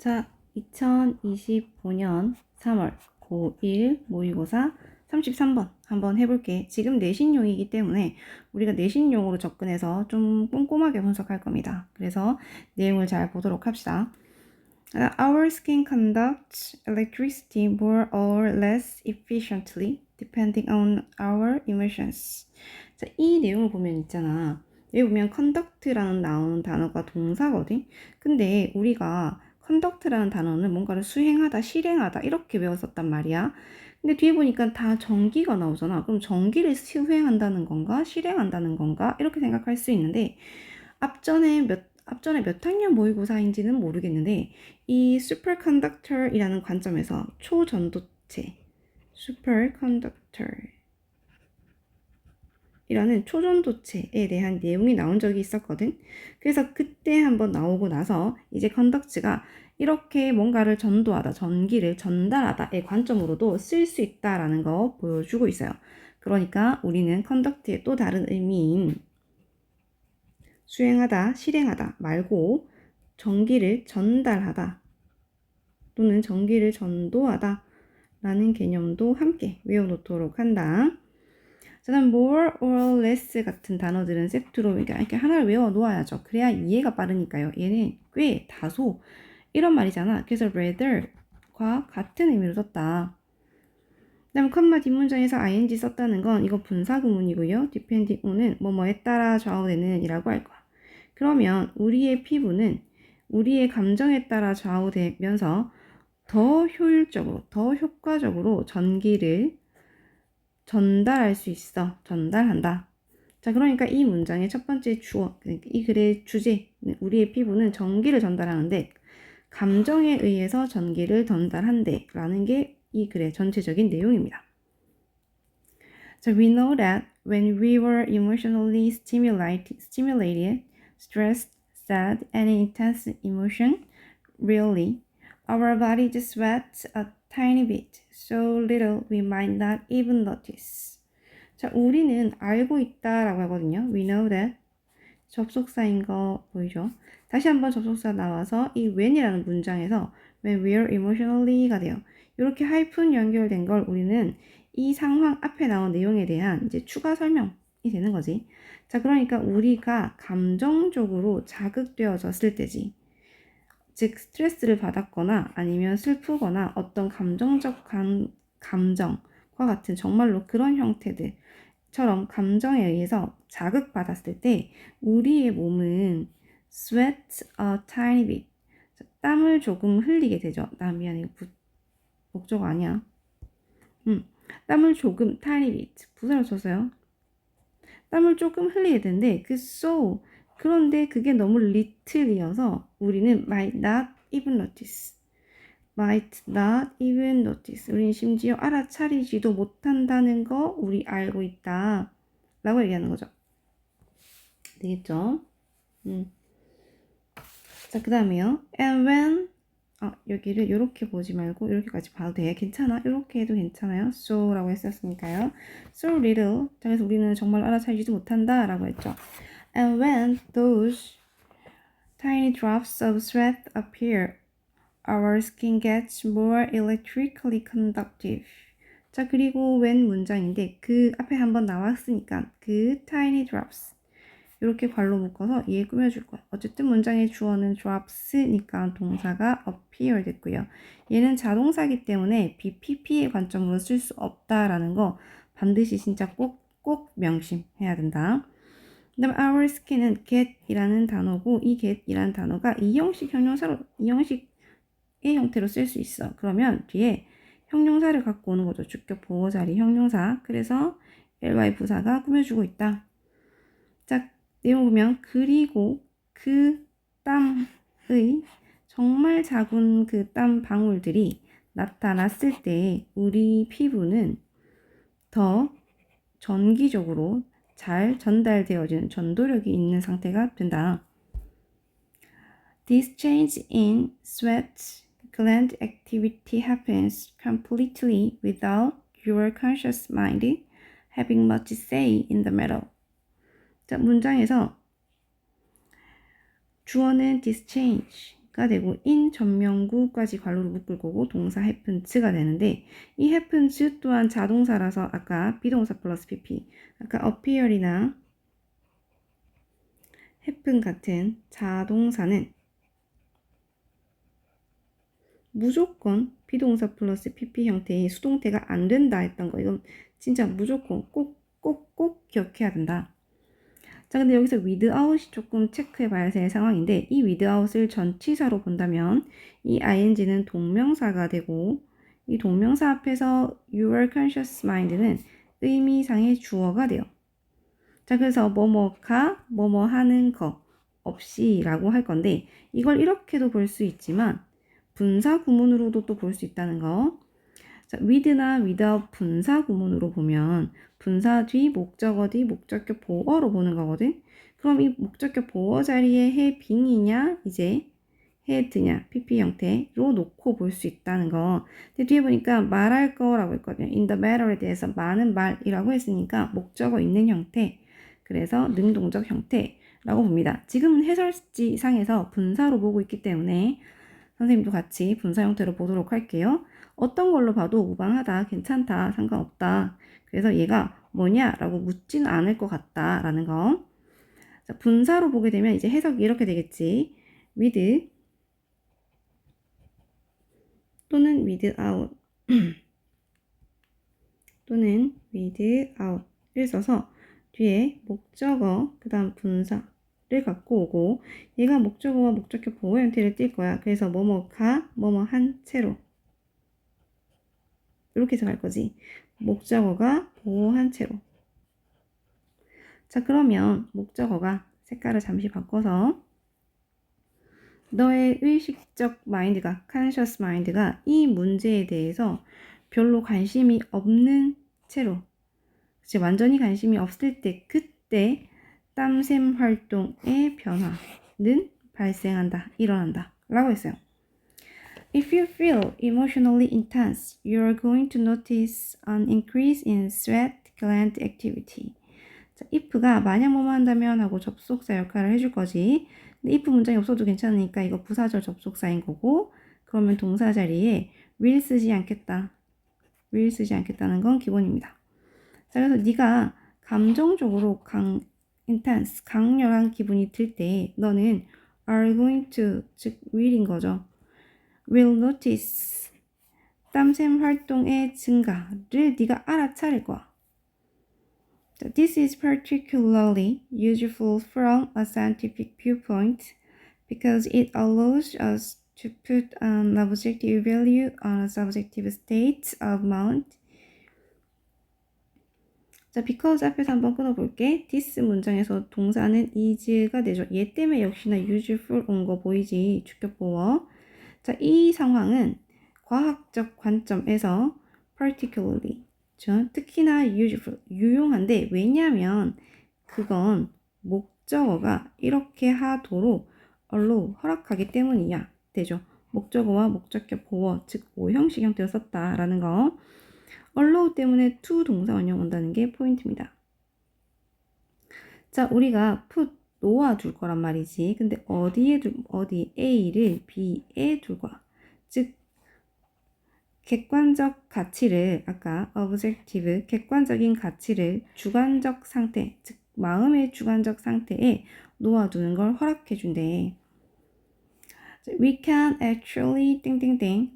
자, 2025년 3월 고1 모의고사 33번 한번 해볼게. 지금 내신용이기 때문에 우리가 내신용으로 접근해서 좀 꼼꼼하게 분석할 겁니다. 그래서 내용을 잘 보도록 합시다. Our skin conducts electricity more or less efficiently depending on our emotions. 자, 이 내용을 보면 있잖아. 여기 보면 conduct라는 나오는 단어가 동사거든. 근데 우리가 conduct라는 단어는 뭔가를 수행하다, 실행하다 이렇게 배웠었단 말이야. 근데 뒤에 보니까 다 전기가 나오잖아. 그럼 전기를 수행한다는 건가, 실행한다는 건가 이렇게 생각할 수 있는데 앞전에 몇 학년 모의고사인지는 모르겠는데 이 superconductor이라는 관점에서 초전도체, superconductor 이라는 초전도체에 대한 내용이 나온 적이 있었거든. 그래서 그때 한번 나오고 나서 이제 컨덕트가 이렇게 뭔가를 전도하다, 전기를 전달하다의 관점으로도 쓸 수 있다라는 거 보여주고 있어요. 그러니까 우리는 컨덕트의 또 다른 의미인 수행하다, 실행하다 말고 전기를 전달하다 또는 전기를 전도하다 라는 개념도 함께 외워놓도록 한다. 저는 more or less 같은 단어들은 세트로 이렇게 하나를 외워 놓아야죠. 그래야 이해가 빠르니까요. 얘는 꽤 다소 이런 말이잖아. 그래서 rather과 같은 의미로 썼다. 그 다음에 컴마 뒷문장에서 ing 썼다는 건 이거 분사구문이고요. depending on은 뭐뭐에 따라 좌우되는 이라고 할 거야. 그러면 우리의 피부는 우리의 감정에 따라 좌우되면서 더 효율적으로, 더 효과적으로 전기를 전달할 수 있어. 전달한다. 자, 그러니까 이 문장의 첫 번째 주어, 이 글의 주제, 우리의 피부는 전기를 전달하는데 감정에 의해서 전기를 전달한대 라는 게 이 글의 전체적인 내용입니다. So we know that when we were emotionally stimulated, stressed, sad, any intense emotion, really, our body just sweats a tiny bit, so little we might not even notice. 자, 우리는 알고 있다라고 하거든요. We know that. 접속사인 거 보이죠? 다시 한번 접속사 나와서 이 when이라는 문장에서 when we are emotionally가 돼요. 이렇게 하이픈 연결된 걸 우리는 이 상황 앞에 나온 내용에 대한 이제 추가 설명이 되는 거지. 자, 그러니까 우리가 감정적으로 자극되어졌을 때지. 즉 스트레스를 받았거나 아니면 슬프거나 어떤 감정적 감정과 같은 정말로 그런 형태들처럼 감정에 의해서 자극받았을 때 우리의 몸은 sweat a tiny bit 땀을 조금 흘리게 되죠. 미안해 목적 아니야. 땀을 조금 tiny bit 부사를 쳤어요. 땀을 조금 흘리게 되는데 그 so 그런데 그게 너무 little이어서 우리는 might not even notice. might not even notice. 우리는 심지어 알아차리지도 못한다는 거 우리 알고 있다. 라고 얘기하는 거죠. 되겠죠? 자, 그 다음에요. And when 여기를 이렇게 보지 말고 이렇게까지 봐도 돼. 괜찮아? 이렇게 해도 괜찮아요. So 라고 했었으니까요. So little. 그래서 우리는 정말 알아차리지도 못한다 라고 했죠. And when those tiny drops of sweat appear, our skin gets more electrically conductive. 자, 그리고 when 문장인데 그 앞에 한번 나왔으니까 그 tiny drops 이렇게 괄호 묶어서 얘 꾸며줄 거야. 어쨌든 문장의 주어는 drops니까 동사가 appear 됐고요. 얘는 자동사기 때문에 BPP의 관점으로 쓸 수 없다라는 거 반드시 진짜 꼭 명심해야 된다. 그 다음에 our skin은 get이라는 단어고 이 get이라는 단어가 이형식 형용사로 이형식의 형태로 쓸 수 있어. 그러면 뒤에 형용사를 갖고 오는 거죠. 주격 보호자리 형용사. 그래서 ly 부사가 꾸며주고 있다. 자, 내용 보면 그리고 그 땀의 정말 작은 그 땀 방울들이 나타났을 때 우리 피부는 더 전기적으로 잘 전달되어지는 전도력이 있는 상태가 된다. This change in sweat gland activity happens completely without your conscious mind having much say in the matter. 자, 문장에서 주어는 this change, 가 되고 in 전명구까지 괄호로 묶을 거고 동사 happens가 되는데 이 happens 또한 자동사라서 아까 비동사 플러스 pp 아까 appear이나 happen 같은 자동사는 무조건 비동사 플러스 pp 형태의 수동태가 안 된다 했던 거 이건 진짜 무조건 꼭 기억해야 된다. 자, 근데 여기서 without이 조금 체크해 봐야 될 상황인데 이 without을 전치사로 본다면 이 ing는 동명사가 되고 이 동명사 앞에서 your conscious mind는 의미상의 주어가 돼요. 자, 그래서 뭐뭐가 뭐뭐 하는 거 없이 라고 할 건데 이걸 이렇게도 볼 수 있지만 분사 구문으로도 또 볼 수 있다는 거. 자, with나 without 분사 구문으로 보면 분사 뒤 목적어 뒤 목적격 보어로 보는 거거든. 그럼 이 목적격 보어 자리에 have being이냐 이제 had냐 pp 형태로 놓고 볼 수 있다는 거. 근데 뒤에 보니까 말할 거라고 했거든요. in the matter에 대해서 많은 말이라고 했으니까 목적어 있는 형태. 그래서 능동적 형태라고 봅니다. 지금은 해설지상에서 분사로 보고 있기 때문에 선생님도 같이 분사 형태로 보도록 할게요. 어떤 걸로 봐도 무방하다, 괜찮다, 상관없다. 그래서 얘가 뭐냐라고 묻지는 않을 것 같다라는 거. 자, 분사로 보게 되면 이제 해석이 이렇게 되겠지. with 또는 without 또는 without을 써서 뒤에 목적어 그 다음 분사를 갖고 오고 얘가 목적어와 목적격 보호 형태를 띌 거야. 그래서 뭐뭐가 뭐뭐 한 채로 이렇게 해석할 거지. 목적어가 보호한 채로. 자, 그러면 목적어가 색깔을 잠시 바꿔서 너의 의식적 마인드가, conscious mind가 이 문제에 대해서 별로 관심이 없는 채로, 그치, 완전히 관심이 없을 때, 그때 땀샘 활동의 변화는 발생한다, 일어난다 라고 했어요. If you feel emotionally intense, you are going to notice an increase in sweat gland activity. 자, if가 만약 뭐뭐 한다면 하고 접속사 역할을 해줄 거지. 근데 if 문장이 없어도 괜찮으니까 이거 부사절 접속사인 거고 그러면 동사 자리에 will 쓰지 않겠다. will 쓰지 않겠다는 건 기본입니다. 자, 그래서 네가 감정적으로 intense, 강렬한 기분이 들 때 너는 are going to, 즉 will인 거죠. will notice 땀샘 활동의 증가를 네가 알아차릴 거야. This is particularly useful from a scientific viewpoint because it allows us to put an objective value on a subjective state of mind. 자, because 앞에서 한번 끊어볼게. this 문장에서 동사는 is가 되죠. 얘 때문에 역시나 useful 온 거 보이지? 주격 보어. 자, 이 상황은 과학적 관점에서 particularly 특히나 useful, 유용한데 왜냐면 그건 목적어가 이렇게 하도록 allow, 허락하기 때문이야. 되죠. 목적어와 목적격 보어, 즉 오형식 형태로 썼다라는 거. allow 때문에 to 동사 원형 온다는 게 포인트입니다. 자, 우리가 put 놓아둘 거란 말이지. 근데 어디 A를 B에 둘 거야. 즉 객관적 가치를 아까 objective 객관적인 가치를 주관적 상태 즉 마음의 주관적 상태에 놓아두는 걸 허락해 준대. We can actually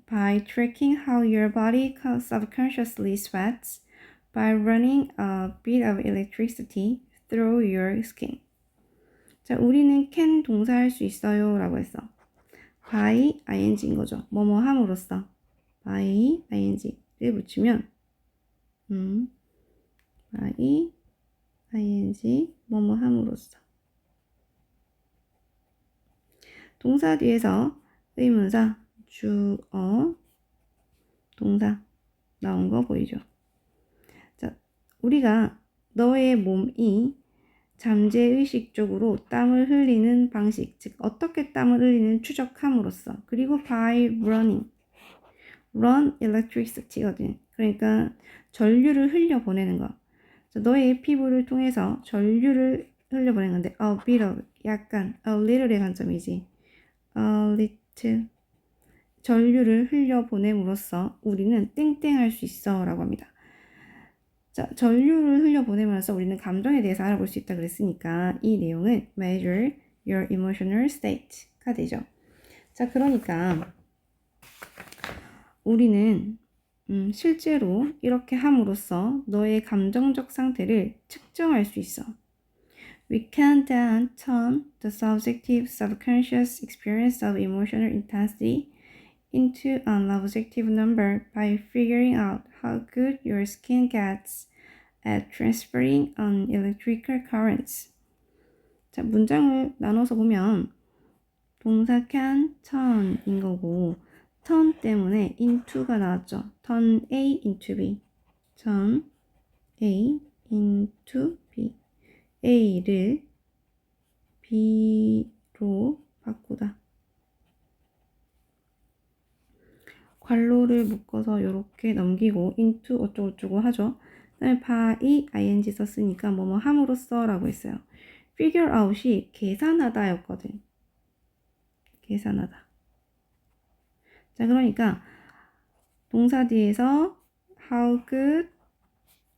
by tracking how your body subconsciously sweats by running a bit of electricity through your skin. 자, 우리는 can 동사할 수 있어요 라고 했어. by ing인 거죠. 뭐뭐 함으로써 by ing를 붙이면 by ing 뭐뭐 함으로써 동사 뒤에서 의문사 주어 동사 나온 거 보이죠? 자, 우리가 너의 몸이 잠재의식적으로 땀을 흘리는 방식, 즉 어떻게 땀을 흘리는 추적함으로써 그리고 by running run electricity거든. 그러니까 전류를 흘려보내는 거. 너의 피부를 통해서 전류를 흘려보내는 건데 a bit of 약간 a little의 관점이지. a 전류를 흘려보냄으로써 우리는 땡땡 할 수 있어 라고 합니다. 자, 전류를 흘려보냄으로써 우리는 감정에 대해서 알아볼 수 있다 그랬으니까 이 내용은 measure your emotional state가 되죠. 자, 그러니까 우리는 실제로 이렇게 함으로써 너의 감정적 상태를 측정할 수 있어. We can then turn the subjective subconscious experience of emotional intensity into an objective number by figuring out how good your skin gets at transferring an electrical currents. 자, 문장을 나눠서 보면 동사 can, turn인 거고 turn 때문에 into가 나왔죠. turn A into B. turn A into B. A를 B로 바꾸다. 괄호를 묶어서 이렇게 넘기고 into 어쩌고저쩌고 하죠. 그 다음에 by ing 썼으니까 뭐뭐 함으로써 라고 했어요. figure out이 계산하다 였거든. 계산하다. 자, 그러니까 동사 뒤에서 how good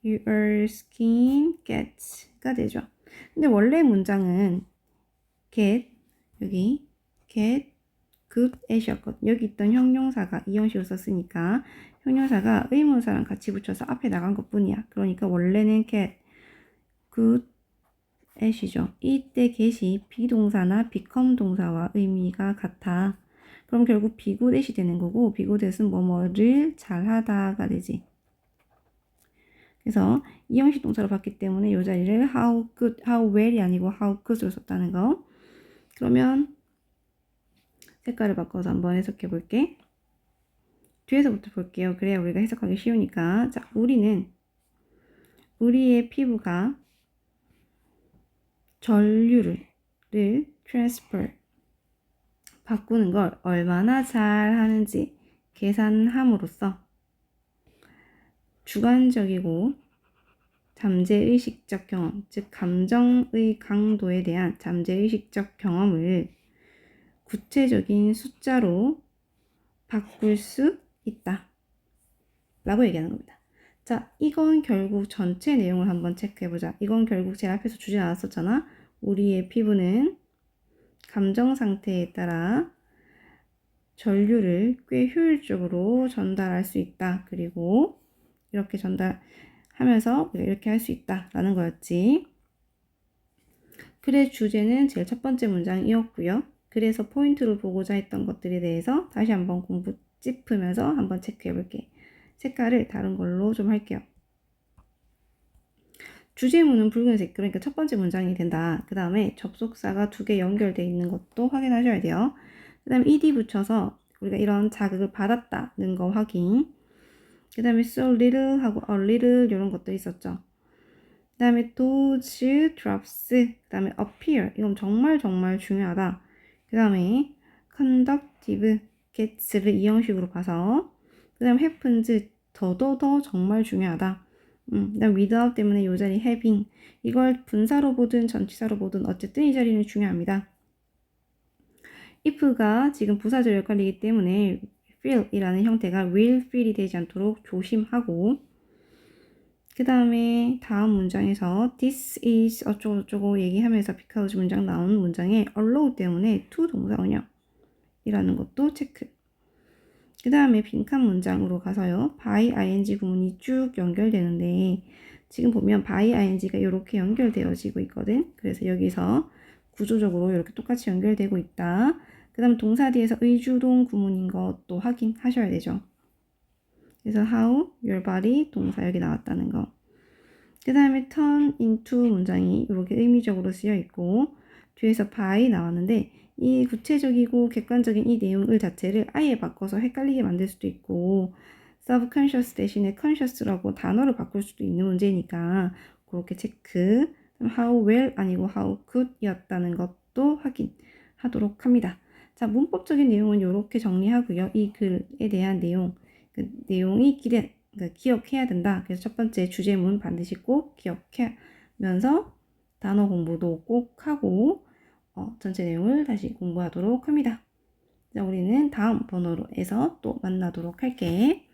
your skin gets가 되죠. 근데 원래 문장은 get, 여기 get good at이었거든. 여기 있던 형용사가 이 형식으로 썼으니까 형용사가 의문사랑 같이 붙여서 앞에 나간 것 뿐이야. 그러니까 원래는 get good at이죠. 이때 get이 비동사나 become 동사와 의미가 같아. 그럼 결국 be good at이 되는 거고 be good at은 뭐뭐를 잘하다가 되지. 그래서 이 형식 동사로 봤기 때문에 이 자리를 how good, how well이 아니고 how good으로 썼다는 거. 그러면 색깔을 바꿔서 한번 해석해 볼게. 뒤에서부터 볼게요. 그래야 우리가 해석하기 쉬우니까. 자, 우리의 피부가 전류를 transfer 바꾸는 걸 얼마나 잘 하는지 계산함으로써 주관적이고 잠재의식적 경험, 즉 감정의 강도에 대한 잠재의식적 경험을 구체적인 숫자로 바꿀 수 있다 라고 얘기하는 겁니다. 자, 이건 결국 전체 내용을 한번 체크해보자. 이건 결국 제 앞에서 주제 나왔었잖아. 우리의 피부는 감정 상태에 따라 전류를 꽤 효율적으로 전달할 수 있다. 그리고 이렇게 전달하면서 이렇게 할 수 있다 라는 거였지. 글의 주제는 제일 첫 번째 문장이었고요. 그래서 포인트로 보고자 했던 것들에 대해서 다시 한번 공부 짚으면서 한번 체크해 볼게. 색깔을 다른 걸로 좀 할게요. 주제문은 붉은색, 그러니까 첫 번째 문장이 된다. 그 다음에 접속사가 2개 연결되어 있는 것도 확인하셔야 돼요. 그 다음에 ed 붙여서 우리가 이런 자극을 받았다는 거 확인. 그 다음에 so little 하고 a little 이런 것도 있었죠. 그 다음에 those drops, 그 다음에 appear, 이건 정말 중요하다. 그 다음에 conductive gets를 이 형식으로 봐서, 그 다음에 happens 더 정말 중요하다. 그 다음 without 때문에 이 자리 having, 이걸 분사로 보든 전치사로 보든 어쨌든 이 자리는 중요합니다. if가 지금 부사절 역할이기 때문에 feel 이라는 형태가 will feel이 되지 않도록 조심하고, 그 다음에 다음 문장에서 this is 어쩌고저쩌고 얘기하면서 because 문장 나오는 문장에 allow 때문에 to 동사원형 이라는 것도 체크. 그 다음에 빈칸 문장으로 가서요. by ing 구문이 쭉 연결되는데 지금 보면 by ing가 이렇게 연결되어지고 있거든. 그래서 여기서 구조적으로 이렇게 똑같이 연결되고 있다. 그 다음 동사 뒤에서 의주동 구문인 것도 확인하셔야 되죠. 그래서 how your body 동사 여기 나왔다는 거. 그 다음에 turn into 문장이 이렇게 의미적으로 쓰여 있고 뒤에서 by 나왔는데 이 구체적이고 객관적인 이 내용을 자체를 아예 바꿔서 헷갈리게 만들 수도 있고 subconscious 대신에 conscious라고 단어를 바꿀 수도 있는 문제니까 그렇게 체크. how well 아니고 how good 이었다는 것도 확인하도록 합니다. 자, 문법적인 내용은 이렇게 정리하고요. 이 글에 대한 내용, 그 내용이 그러니까 기억해야 된다. 그래서 첫 번째 주제문 반드시 꼭 기억하면서 단어 공부도 꼭 하고 전체 내용을 다시 공부하도록 합니다. 자, 우리는 다음 번호로에서 또 만나도록 할게.